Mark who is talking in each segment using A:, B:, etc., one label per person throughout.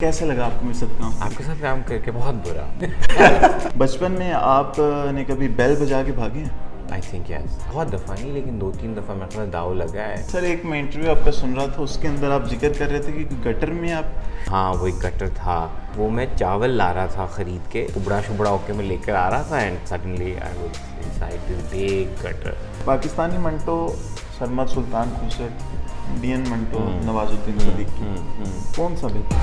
A: कैसे लगा आपको मेरे साथ काम
B: आपके साथ काम करके बहुत बुरा।
A: बचपन में आपने कभी बेल बजा के भागे हैं?
B: आई थिंक यस, बहुत दफ़ा नहीं लेकिन 2-3 दफ़ा मेरे पास दाव लगा है।
A: सर एक मैं इंटरव्यू आपका सुन रहा था, उसके अंदर आप जिक्र कर रहे थे कि गटर में आप
B: हाँ, वो एक गटर था, वो मैं चावल ला रहा था ख़रीद के, उबड़ा शुबड़ा होके मैं लेकर आ रहा था and suddenly I was inside this big gutter.
A: Pakistani Manto Sarmad Sultan Khoosat, Indian Manto Nawazuddin Siddiqui, कौन सा बेहतर?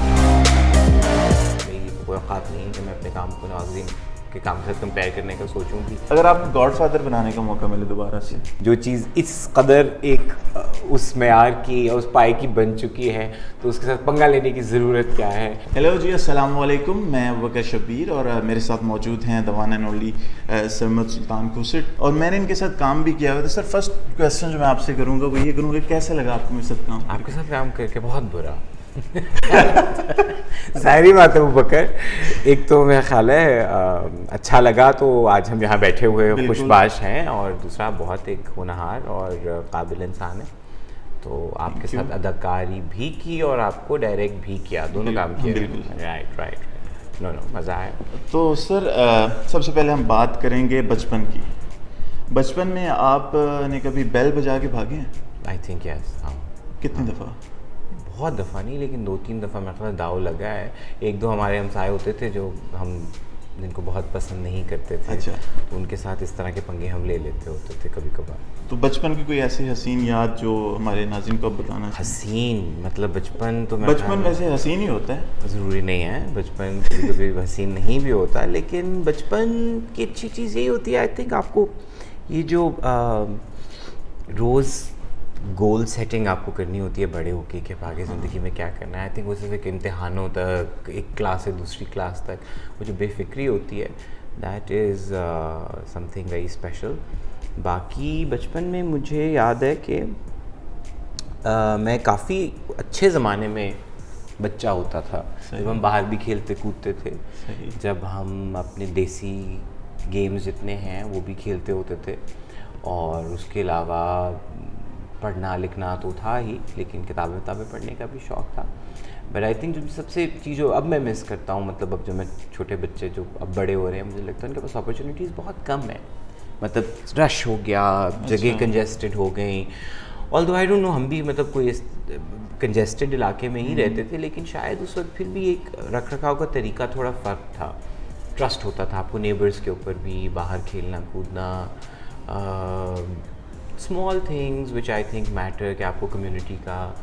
B: मेरी कोई औकात नहीं है कि मैं अपने काम को नवाजुद्दीन के काम के साथ कंपेयर करने का सोचूं भी।
A: अगर आपको गॉडफादर बनाने का मौका मिले दोबारा से,
B: जो चीज़ इस कदर एक उस मेयार की या उस पाए की बन चुकी है तो उसके साथ पंगा लेने की ज़रूरत क्या है।
A: हेलो जी, अस्सलाम वालेकुम। मैं वकर शब्बीर और मेरे साथ मौजूद हैं the one and only Sarmad Sultan Khoosat, और मैंने इनके साथ काम भी किया हुआ था। सर फर्स्ट क्वेश्चन जो मैं आपसे करूँगा वो ये करूँगा, कैसे लगा आपको मेरे साथ काम
B: आपके साथ काम करके बहुत बुरा। सारी बात है वो बकर, एक तो मेरा ख्याल है अच्छा लगा तो आज हम यहाँ बैठे हुए खुशबाश हैं, और दूसरा बहुत एक होनहार और काबिल इंसान है, तो आपके साथ अदाकारी भी की और आपको डायरेक्ट भी किया, दोनों काम किए। राइट, नो मज़ा आया।
A: तो सर सबसे पहले हम बात करेंगे बचपन की। बचपन में आपने कभी बेल बजा के भागे हैं?
B: आई थिंक यस, हाँ।
A: कितनी दफ़ा?
B: बहुत दफ़ा नहीं लेकिन 2-3 दफ़ा मेरे पास दाव लगा है। एक दो हमारे हमसाए होते थे जो हम जिनको बहुत पसंद नहीं करते थे,
A: अच्छा।
B: तो उनके साथ इस तरह के पंगे हम ले लेते होते थे कभी कभार।
A: तो बचपन की कोई ऐसी हसीन याद जो हमारे नाज़रीन को आप बताना चाहें?
B: हसीन मतलब बचपन तो
A: बचपन वैसे हसीन ही होता है,
B: ज़रूरी नहीं है, बचपन कभी कभी हसीन नहीं भी होता, लेकिन बचपन की अच्छी चीज़ यही होती है आई थिंक आपको ये जो रोज़ गोल सेटिंग आपको करनी होती है बड़े होके कि आगे ज़िंदगी में क्या करना है। आई थिंक वो सिर्फ एक इम्तिहानों तक, एक क्लास से दूसरी क्लास तक वो जो बेफिक्री होती है, that is something very special. बाकी बचपन में मुझे याद है कि मैं काफ़ी अच्छे ज़माने में बच्चा होता था, जब हम बाहर भी खेलते कूदते थे, जब हम अपने देसी गेम्स जितने हैं वो भी खेलते होते थे, और उसके अलावा पढ़ना लिखना तो था ही, लेकिन किताबें पढ़ने का भी शौक़ था। बट आई थिंक जो सबसे चीज़ जो अब मैं मिस करता हूँ, मतलब अब जो मैं छोटे बच्चे जो अब बड़े हो रहे हैं, मुझे लगता है उनके पास अपॉर्चुनिटीज़ बहुत कम है, मतलब रश हो गया, जगह कंजेस्टेड हो गई। ऑल्दो आई डोंट नो, हम भी मतलब कोई कंजेस्टेड इलाके में ही रहते थे, लेकिन शायद उस वक्त फिर भी एक रख रखाव का तरीका थोड़ा फ़र्क था, ट्रस्ट होता था आपको नेबर्स के ऊपर भी, बाहर खेलना कूदना, small things which I think matter, कि आपको कम्युनिटी का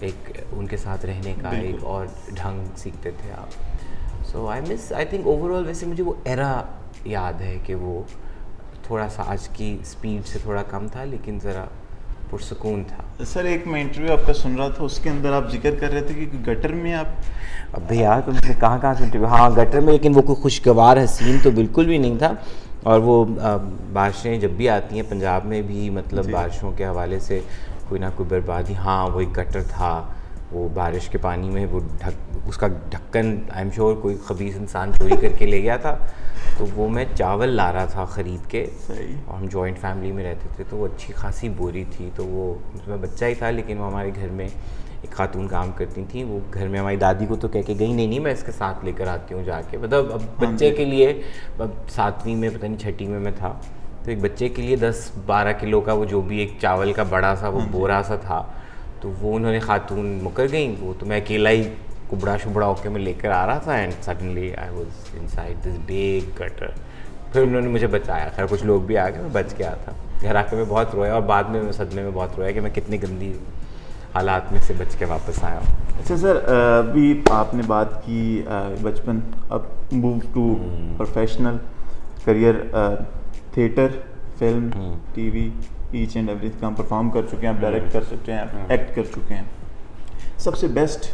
B: एक उनके साथ रहने का एक और ढंग सीखते थे आप। So I miss, I think overall वैसे मुझे वो एरा याद है कि वो थोड़ा सा आज की स्पीड से थोड़ा कम था, लेकिन ज़रा पुरसकून था।
A: सर एक मैं इंटरव्यू आपका सुन रहा था, उसके अंदर आप जिक्र कर रहे थे कि गटर में आप
B: अब यार तुमने कहाँ से इंटरव्यू, हाँ गटर में, लेकिन वो कोई खुशगवार हसीन तो बिल्कुल भी नहीं था। और वो बारिशें जब भी आती हैं पंजाब में भी, मतलब बारिशों के हवाले से कोई ना कोई बर्बादी, हाँ वो एक गटर था, वो बारिश के पानी में वो उसका ढक्कन आई एम श्योर कोई खबीस इंसान चोरी करके ले गया था, तो वो मैं चावल ला रहा था ख़रीद के, और हम जॉइंट फैमिली में रहते थे, तो वो अच्छी खासी बोरी थी, तो वो मैं बच्चा ही था, लेकिन वो हमारे घर में एक खातून काम करती थी, वो घर में हमारी दादी को तो कह के गई, नहीं मैं इसके साथ लेकर आती हूँ जाके, मतलब अब बच्चे के लिए, अब 7वीं में पता नहीं 6ठी में मैं था, तो एक बच्चे के लिए 10-12 किलो का वो जो भी एक चावल का बड़ा सा वो बोरा सा था, तो वो उन्होंने खातून मुकर गई, वो तो मैं अकेला ही कुबड़ा शुबड़ा होके मैं लेकर आ रहा था, and suddenly I was inside this big gutter. फिर उन्होंने मुझे बचाया, खैर कुछ लोग भी आ गए, मैं बच गया था। घर आके मैं बहुत रोया, और बाद में मैं सदमे में बहुत रोया कि मैं कितनी गंदी हालात में से बच के वापस आया हूँ।
A: अच्छा सर, अभी आपने बात की बचपन, अब move to professional career, theatre, film, TV, each and everything आप परफॉर्म कर चुके हैं, आप डायरेक्ट कर सकते हैं, आप एक्ट कर चुके हैं। सबसे बेस्ट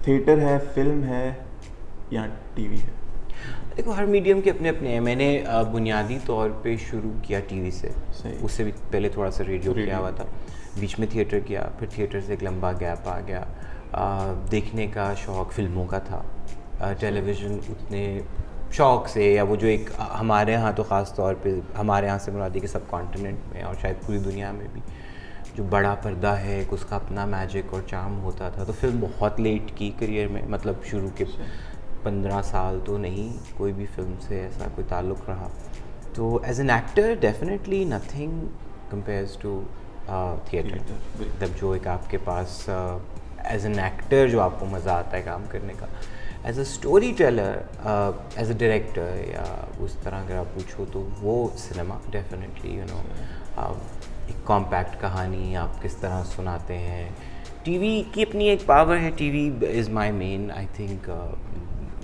A: थिएटर है, फिल्म है या टीवी है?
B: देखो हर मीडियम के अपने अपने हैं। मैंने बुनियादी तौर पे शुरू किया टीवी से, उससे भी पहले थोड़ा सा रेडियो किया हुआ था, बीच में थिएटर किया, फिर थिएटर से एक लंबा गैप आ गया। देखने का शौक़ फिल्मों का था, टेलीविज़न उतने शौक़ से, या वो जो एक हमारे यहाँ तो ख़ास तौर पे, हमारे यहाँ से मुरादी के सब कॉन्टिनेंट में और शायद पूरी दुनिया में भी जो बड़ा पर्दा है एक उसका अपना मैजिक और चार्म होता था। तो फिल्म बहुत लेट की करियर में, मतलब शुरू के 15 साल तो नहीं कोई भी फिल्म से ऐसा कोई ताल्लुक़ रहा। तो as an actor definitely nothing compares to theatre. तब जो एक आपके पास एज एन एक्टर जो आपको मज़ा आता है काम करने का, as a story teller, as a director या उस तरह अगर आप पूछो तो वो सिनेमा डेफिनेटली एक कॉम्पैक्ट कहानी आप किस तरह सुनाते हैं। टीवी की अपनी एक पावर है, TV is my main I think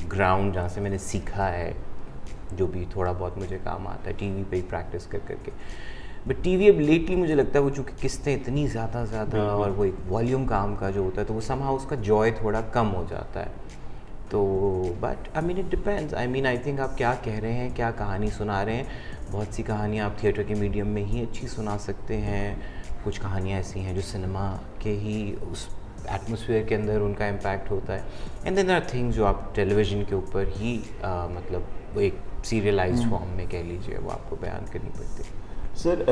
B: ground जहाँ से मैंने सीखा है जो भी थोड़ा बहुत मुझे काम आता है टीवी पे ही प्रैक्टिस कर करके। बट टीवी अब लेटली मुझे लगता है वो चूँकि किस्तें इतनी ज़्यादा और वो एक वॉल्यूम काम का जो होता है तो वो समहा उसका जॉय थोड़ा कम हो जाता है। तो but I mean it depends, I think आप क्या कह रहे हैं, क्या कहानी सुना रहे हैं। बहुत सी कहानियाँ आप थिएटर के मीडियम में ही अच्छी सुना सकते हैं, कुछ कहानियाँ ऐसी हैं जो सिनेमा के ही उस एटमॉस्फेयर के अंदर उनका इम्पैक्ट होता है। एंड देन आर थिंग्स जो आप टेलीविज़न के ऊपर ही मतलब वो एक सीरियलाइज्ड फॉर्म में कह लीजिए वो आपको बयान करनी पड़ती है।
A: सर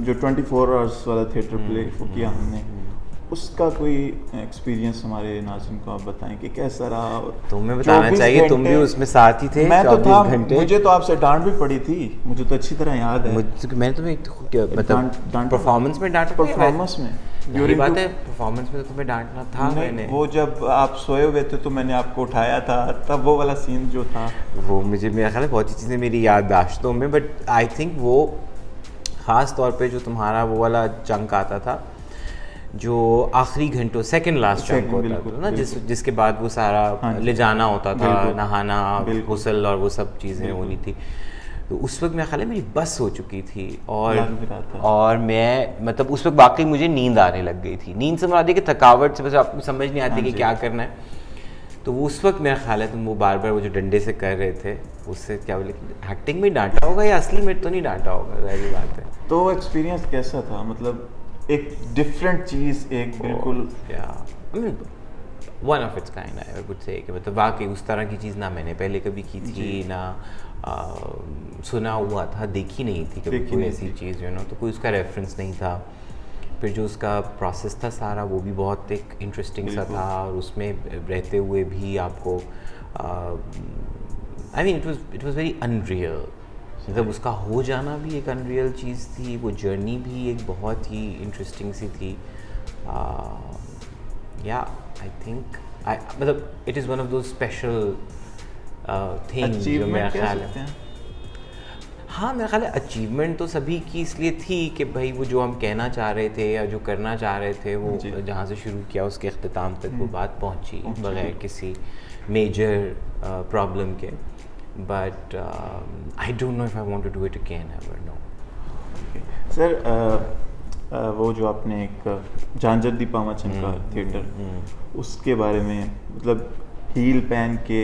A: जो 24 आवर्स वाला थिएटर प्ले किया हमने, उसका कोई एक्सपीरियंस हमारे नाज़रीन को आप बताएं कि कैसा रहा।
B: तुम्हें बताना चाहिए, तुम भी उसमें साथ ही थे।
A: मैं तो था, मुझे तो आपसे डांट भी पड़ी थी, मुझे तो अच्छी तरह याद है।
B: मैंने तुम्हें मतलब परफॉर्मेंस में डांटा?
A: परफॉर्मेंस में
B: यही बात है, परफॉर्मेंस में तो तुम्हें डांटना था। मैंने
A: वो जब आप सोए हुए थे तो मैंने आपको उठाया था, तब वो वाला सीन जो था
B: वो मुझे, मेरा ख्याल है बहुत सी चीज़ें मेरी याददाश्तों में, बट आई थिंक वो ख़ास तौर पे जो तुम्हारा वो वाला चंक आता था जो आखिरी घंटों सेकंड लास्ट चंक होता था ना, जिसके बाद वो सारा ले जाना होता था, नहाना, गुस्ल और वो सब चीज़ें होनी थी। तो उस वक्त मेरा ख्याल है मेरी बस हो चुकी थी और मैं मतलब उस वक्त वाकई मुझे नींद आने लग गई थी। नींद से मुराद है कि थकावट से बस आपको समझ नहीं आती कि क्या करना है। तो वो उस वक्त मेरा ख्याल है तुम वो बार बार वो जो डंडे से कर रहे थे उससे क्या बोले कि एक्टिंग में डांटा होगा या असली में तो नहीं डांटा होगा, सारी बात है।
A: तो एक्सपीरियंस कैसा था, मतलब एक डिफरेंट चीज़, एक बिल्कुल
B: one of its kind I would say कि मतलब वाकई उस तरह की चीज़ ना मैंने पहले कभी की थी, ना सुना हुआ था, देखी नहीं थी कभी कोई ऐसी चीज़, तो कोई उसका रेफरेंस नहीं था। फिर जो उसका प्रोसेस था सारा वो भी बहुत एक इंटरेस्टिंग सा था और उसमें रहते हुए भी आपको I mean it was very unreal. मतलब उसका हो जाना भी एक अनरियल चीज़ थी, वो जर्नी भी एक बहुत ही इंटरेस्टिंग सी थी। या आई थिंक मतलब it is one of those special things जो मेरा ख्याल है। हाँ, मेरा ख्याल है अचीवमेंट तो सभी की इसलिए थी कि भाई वो जो हम कहना चाह रहे थे या जो करना चाह रहे थे वो जहाँ से शुरू किया उसके अख्तिताम तक वो बात पहुँची बगैर किसी मेजर प्रॉब्लम के। But I don't know if I want to do it again, ever no.
A: Sir वो जो आपने एक झांझर दी पामाचन का थिएटर, उसके बारे में मतलब हील पहन के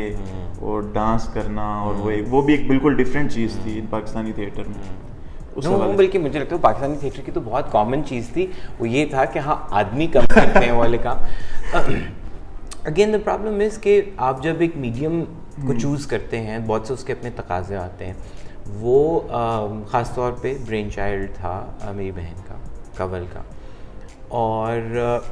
A: और डांस करना और वो भी एक बिल्कुल डिफरेंट चीज़ थी पाकिस्तानी थिएटर में।
B: बल्कि मुझे लगता है पाकिस्तानी थिएटर की तो बहुत कॉमन चीज़ थी, वो ये था कि हाँ आदमी कम करते हैं वाले काम। अगेन द प्रॉब्लम इज़ कि आप जब एक मीडियम को चूज़ करते हैं बहुत से उसके अपने तकाजे आते हैं। वो ख़ास तौर पे ब्रेन चाइल्ड था मेरी बहन का, कंवल का, और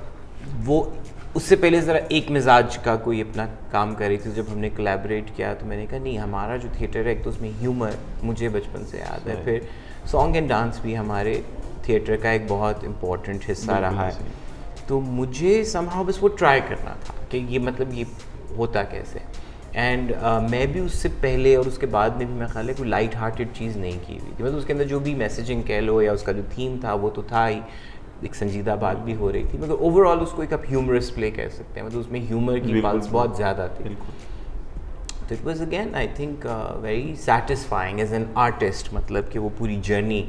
B: वो उससे पहले ज़रा एक मिजाज का कोई अपना काम कर रही थी। जब हमने कोलैबोरेट किया तो मैंने कहा नहीं, हमारा जो थिएटर है एक तो उसमें ह्यूमर मुझे बचपन से याद है, फिर सॉन्ग एंड डांस भी हमारे थिएटर का एक बहुत इम्पॉर्टेंट हिस्सा रहा है। तो मुझे समहाउ बस वो ट्राई करना था कि ये मतलब ये होता कैसे। एंड मैं भी उससे पहले और उसके बाद में भी मैं ख्याल है कोई लाइट हार्टेड चीज़ नहीं की हुई थी। मतलब उसके अंदर जो भी मैसेजिंग कह लो या उसका जो थीम था वो तो था ही, एक संजीदा बात भी हो रही थी, मगर ओवरऑल उसको एक आप ह्यूमरस प्ले कह सकते हैं। मतलब उसमें ह्यूमर की पल्स बहुत ज़्यादा थी। तो it was again I think very satisfying as an artist, मतलब कि वो पूरी जर्नी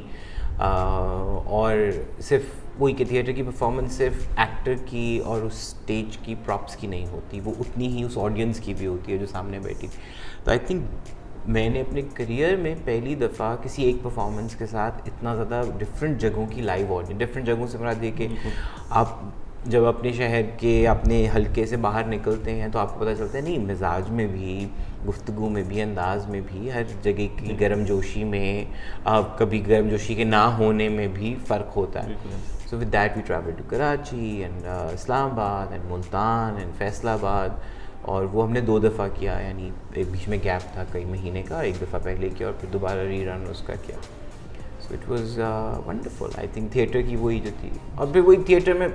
B: और सिर्फ वही कि थिएटर की परफॉर्मेंस सिर्फ एक्टर की और उस स्टेज की प्रॉप्स की नहीं होती, वो उतनी ही उस ऑडियंस की भी होती है जो सामने बैठी। तो आई थिंक मैंने अपने करियर में पहली दफ़ा किसी एक परफॉर्मेंस के साथ इतना ज़्यादा डिफरेंट जगहों की लाइव ऑडियंस, डिफरेंट जगहों से मुराद ये कि आप जब अपने शहर के अपने हल्के से बाहर निकलते हैं तो आपको पता चलता है नहीं, मिजाज में भी, गुफ्तगू में भी, अंदाज में भी, हर जगह की गर्मजोशी में, कभी गर्मजोशी के ना होने में भी फ़र्क होता है. So with that we travel to Karachi and Islamabad and Multan and Faisalabad, और वो हमने 2 दफ़ा किया, यानी एक बीच में गैप था कई महीने का, एक दफ़ा पहले किया और फिर दोबारा रीरन उसका किया. So it was wonderful. I think theatre की वही जो थी, और फिर वही थिएटर में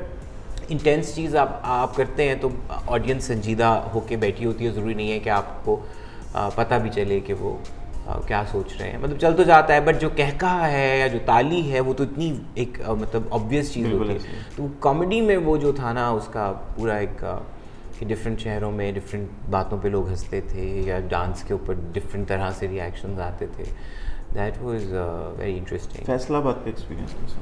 B: इंटेंस चीज़ आप करते हैं तो ऑडियंस संजीदा होके बैठी होती है. ज़रूरी नहीं है कि आपको पता भी चले कि वो क्या सोच रहे हैं, मतलब चल तो जाता है, बट जो कहकहा है या जो ताली है वो तो इतनी एक मतलब ऑब्वियस चीज़ होती है. तो कॉमेडी में वो जो था ना, उसका पूरा एक कि डिफरेंट शहरों में डिफरेंट बातों पे लोग हंसते थे, या डांस के ऊपर डिफरेंट तरह से रिएक्शंस आते थे. That was very interesting.
A: Faisalabad का एक्सपीरियंस कैसा?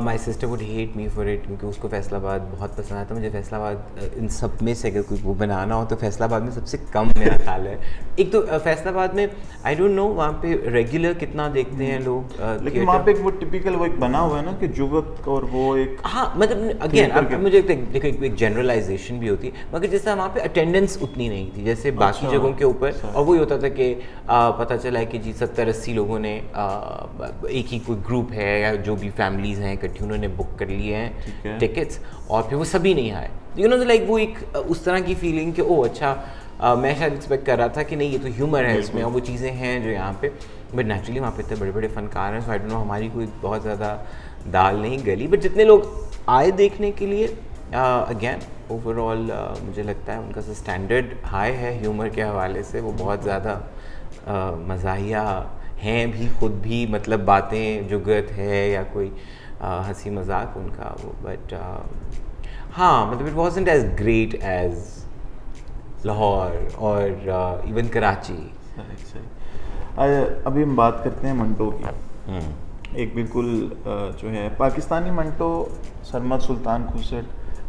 B: My sister would hate me for it, क्योंकि उसको फैसलाबाद बहुत पसंद आता. मुझे फैसलाबाद इन सब में से अगर कोई वो बनाना हो तो फैसलाबाद में सबसे कम मेरा ख्याल है. एक तो फैसलाबाद में आई डोंट नो वहाँ पे रेगुलर कितना देखते हैं लोग,
A: लेकिन वहाँ पे वो टिपिकल वो एक बना हुआ है ना कि जुगत और वो एक,
B: हाँ मतलब अगेन अब मुझे देखो एक जनरलाइजेशन भी होती है, मगर जैसे वहाँ पे अटेंडेंस उतनी नहीं थी जैसे बाकी जगहों के ऊपर. और वही होता था कि पता चला है कि जी 70-80 लोगों ने एक ही कोई ग्रुप है या जो भी फैमिलीज हैं इकट्ठी, उन्होंने बुक कर लिए हैं टिकट्स, और फिर वो सभी नहीं आए. यू नो लाइक वो एक उस तरह की फीलिंग कि ओ अच्छा, मैं शायद एक्सपेक्ट कर रहा था कि नहीं ये तो ह्यूमर है इसमें, और वो चीज़ें हैं जो यहाँ पे, बट नेचुरली वहाँ पे इतने बड़े बड़े फनकार हैं. सो आई डोंट नो, हमारी कोई बहुत ज़्यादा दाल नहीं गली, बट जितने लोग आए देखने के लिए, अगेन ओवरऑल मुझे लगता है उनका स्टैंडर्ड हाई है ह्यूमर के हवाले से. वो बहुत ज़्यादा मज़ाहिया हैं भी खुद भी, मतलब बातें जुगत है या कोई हंसी मजाक उनका वो, बट हाँ मतलब it wasn't as great as Lahore और इवन कराची.
A: अभी हम बात करते हैं मंटो की. एक बिल्कुल जो है पाकिस्तानी मंटो सरमद सुल्तान खुर्शीद,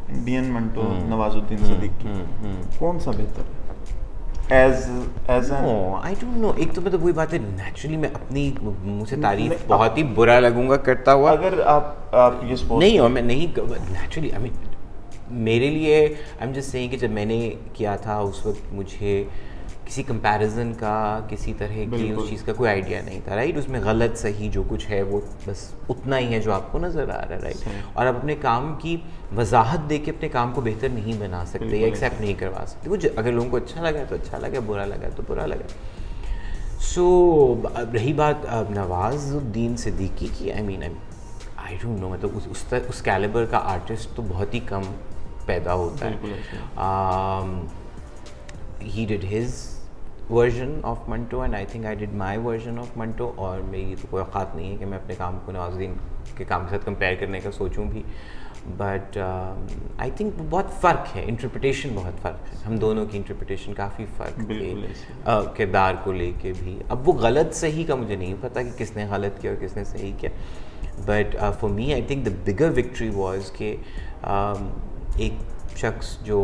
A: इंडियन मंटो नवाजुद्दीन सिद्दीकी, कौन सा बेहतर है?
B: आई डोंट नो. एक तो मतलब वही बात है, नेचुरली मैं अपनी मुँह से तारीफ बहुत ही बुरा लगूंगा करता हुआ,
A: अगर आप ये
B: नहीं, और मैं नहीं नेचुरली, आई मीन मेरे लिए आई एम जस्ट सेइंग कि जब मैंने किया था उस वक्त मुझे किसी कंपैरिजन का, किसी तरह की उस चीज़ का कोई आइडिया नहीं था, राइट. उसमें गलत सही जो कुछ है वो बस उतना ही है जो आपको नज़र आ रहा है, राइट. और आप अपने काम की वजाहत दे के अपने काम को बेहतर नहीं बना सकते या एक्सेप्ट नहीं करवा सकते. वो अगर लोगों को अच्छा लगा तो अच्छा लगा, बुरा लगा तो बुरा लगा. सो रही बात नवाजुद्दीन सिद्दीकी की, आई मीन आई डोंट नो, मतलब उस कैलिबर का आर्टिस्ट तो बहुत ही कम पैदा होता है. He did his version of Manto and I think I did my version of Manto, और मेरी तो कोई औकात नहीं है कि मैं अपने काम को नवाजुद्दीन के काम के साथ कंपेयर करने का सोचूं भी. बट आई थिंक बहुत फ़र्क है, इंटरप्रिटेशन बहुत फ़र्क है, हम दोनों की इंटरप्रिटेशन काफ़ी फ़र्क है किरदार को लेके भी. अब वो गलत सही का मुझे नहीं पता कि किसने गलत किया और किसने सही किया, but for me I think the bigger victory was के एक शख्स जो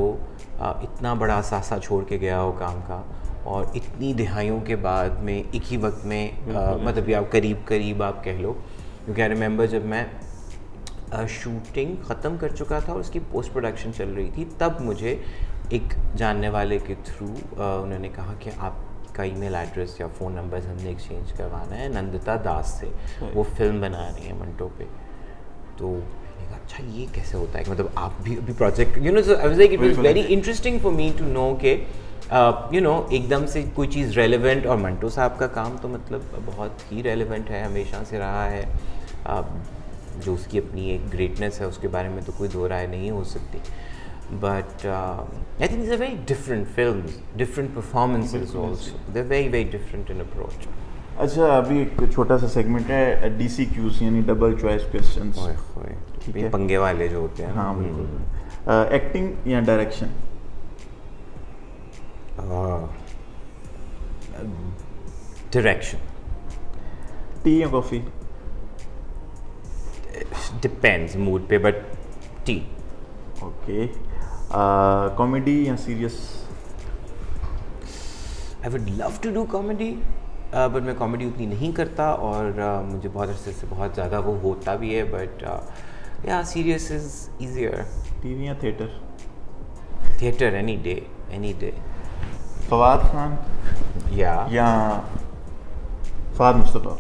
B: इतना बड़ा सासा छोड़ के गया हो काम का, और इतनी दिहाइयों के बाद में एक ही वक्त में मतलब या करीब आप कह लो, क्योंकि आई रिमेंबर जब मैं शूटिंग ख़त्म कर चुका था और उसकी पोस्ट प्रोडक्शन चल रही थी, तब मुझे एक जानने वाले के थ्रू उन्होंने कहा कि आपका ईमेल एड्रेस या फ़ोन नंबर्स हमने एक्सचेंज करवाना है नंदिता दास से, वो फिल्म बना रही हैं मंटो पे. तो अच्छा ये कैसे होता है कि मतलब आप भी अभी project you know, so I was like it was very interesting for me to know के यू नो एकदम से कोई चीज़ रेलेवेंट, और मंटो साहब का काम तो मतलब बहुत ही रेलेवेंट है, हमेशा से रहा है. जो उसकी अपनी एक ग्रेटनेस है उसके बारे में तो कोई दो राय नहीं हो सकती, but I think it's a very different films, different performances also, they are very very different in approach.
A: अच्छा, अभी एक छोटा सा सेगमेंट है DCQs यानी डबल चॉइस क्वेश्चंस.
B: ये पंगे वाले जो होते हैं.
A: हाँ बिल्कुल. एक्टिंग या डायरेक्शन?
B: डायरेक्शन.
A: टी या कॉफ़ी?
B: डिपेंड्स मूड पे, बट टी.
A: ओके. कॉमेडी या serious?
B: I would love to do comedy, but मैं कॉमेडी उतनी नहीं करता, और मुझे बहुत अरसे से बहुत ज़्यादा वो होता भी है, but Yeah, serious is easier.
A: TV या theatre?
B: Theater any day, any day.
A: Fawad Khan
B: Yeah.
A: या फवाद मुस्तफ़ा?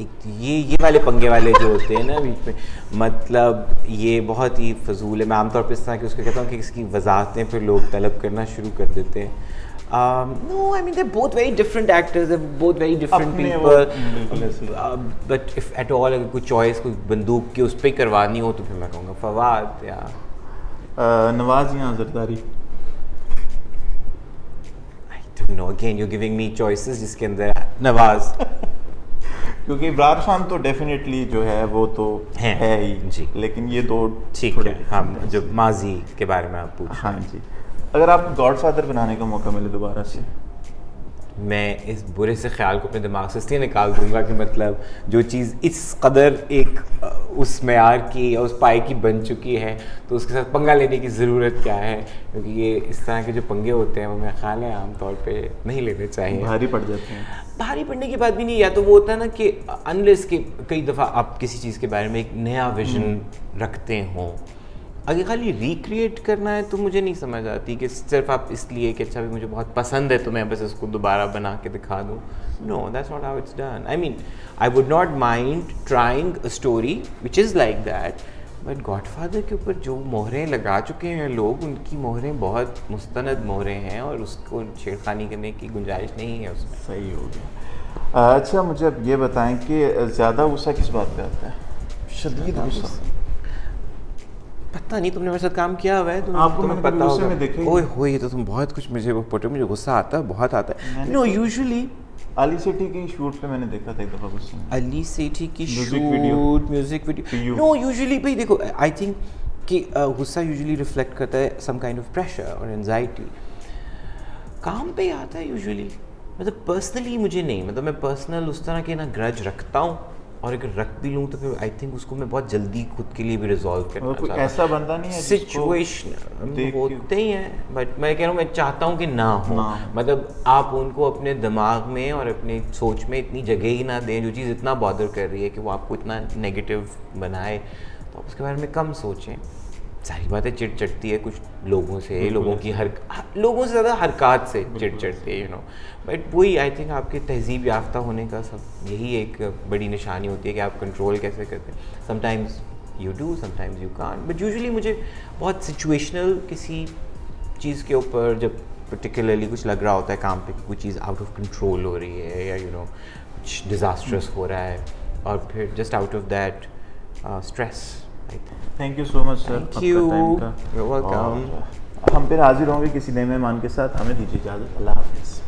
B: एक ये वाले पंगे वाले जो होते हैं ना बीच में, मतलब ये बहुत ही फजूल है। मैं आमतौर पर इस तरह के उसको कहता हूँ कि इसकी वजाहतें फिर लोग तलब करना शुरू कर देते हैं। No, I mean they're both very different actors, they're both very different people. But if at all अगर कोई चॉइस कोई बंदूक की उस पर करवानी हो तो फिर मैं कहूँगा फवाद या
A: नवाज या Zardari?
B: I don't know, again you're giving me choices जिसके अंदर नवाज
A: क्योंकि इब्रार खान तो डेफिनेटली जो है वो तो है ही
B: जी,
A: लेकिन ये दो
B: ठीक है। हम जो माजी के बारे में आप पूछ,
A: हाँ जी। अगर आप गॉडफादर बनाने का मौका मिले दोबारा से,
B: मैं इस बुरे से ख्याल को अपने दिमाग से इसलिए निकाल दूंगा कि मतलब जो चीज़ इस कदर एक उस मेयार की या उस पाई की बन चुकी है तो उसके साथ पंगा लेने की ज़रूरत क्या है, क्योंकि ये इस तरह के जो पंगे होते हैं वो मेरा ख्याल है आमतौर पे नहीं लेने चाहिए,
A: भारी पड़ जाते हैं।
B: भारी पड़ने की बात भी नहीं, या तो वो होता है ना कि अनलेस के कई दफ़ा आप किसी चीज़ के बारे में एक नया विजन रखते हों, अगर खाली रिक्रिएट करना है तो मुझे नहीं समझ आती कि सिर्फ आप इसलिए कि अच्छा भी मुझे बहुत पसंद है तो मैं बस इसको दोबारा बना के दिखा दूँ। No, that's not how it's done. I mean I would not mind trying a story which is like that, but Godfather के ऊपर जो मोहरें लगा चुके हैं लोग, उनकी मोहरें बहुत मुस्तनद मोहरें हैं और उसको छेड़खानी करने की गुंजाइश नहीं है उसमें।
A: सही हो गया। अच्छा मुझे अब ये बताएं कि ज़्यादा गुस्सा किस बात पे आता है? शदीद गुस्सा?
B: पता नहीं, तुमने मेरे साथ काम किया हुआ है,
A: आपको मैंने
B: पता
A: गुस्से में देखा ही
B: ओए होए तो तुम बहुत कुछ मुझे वो पटे, मुझे गुस्सा आता है, बहुत आता है। नो यूजुअली
A: अली सेठी की शूट पे मैंने देखा था एक दफ़ा गुस्से में।
B: अली सेठी की
A: म्यूजिक
B: वीडियो नो यूजुअली भाई देखो, आई थिंक कि गुस्सा यूजुअली रिफ्लेक्ट करता है सम काइंड ऑफ प्रेशर और एंजाइटी, काम पे आता है यूजुअली। मतलब पर्सनली मुझे नहीं, मतलब मैं पर्सनल उस तरह के ना ग्रज रखता हूँ, और अगर रख भी लूँ तो फिर आई थिंक उसको मैं बहुत जल्दी खुद के लिए भी रिजॉल्व करना चाहता हूँ।
A: ऐसा बंदा नहीं है
B: सिचुएशन होते ही हैं, बट मैं कह रहा हूँ मैं चाहता हूँ कि ना हो, मतलब आप उनको अपने दिमाग में और अपनी सोच में इतनी जगह ही ना दें, जो चीज़ इतना बॉदर कर रही है कि वो आपको इतना नेगेटिव बनाए, तो आप उसके बारे में कम सोचें। सारी बातें चिढ़ चढ़ती है कुछ लोगों से, लोगों की लोगों से ज़्यादा हरकत से चिढ़ चढ़ती है, यू नो। बट वही आई थिंक आपके तहजीब याफ्ता होने का सब यही एक बड़ी निशानी होती है कि आप कंट्रोल कैसे करते हैं। Sometimes you do, sometimes you can't, but usually मुझे बहुत सिचुएशनल किसी चीज़ के ऊपर जब पर्टिकुलरली कुछ लग रहा होता है काम पे कि कोई चीज़ आउट ऑफ कंट्रोल हो रही है या यू नो कुछ डिज़ास्ट्रस हो रहा है, और फिर just out of that stress.
A: Thank you so much sir,
B: thank you, you are welcome.
A: हम फिर हाजिर होंगे किसी नए मेहमान के साथ, हमें दीजिए इजाज़त, अल्लाह हाफ़िज़।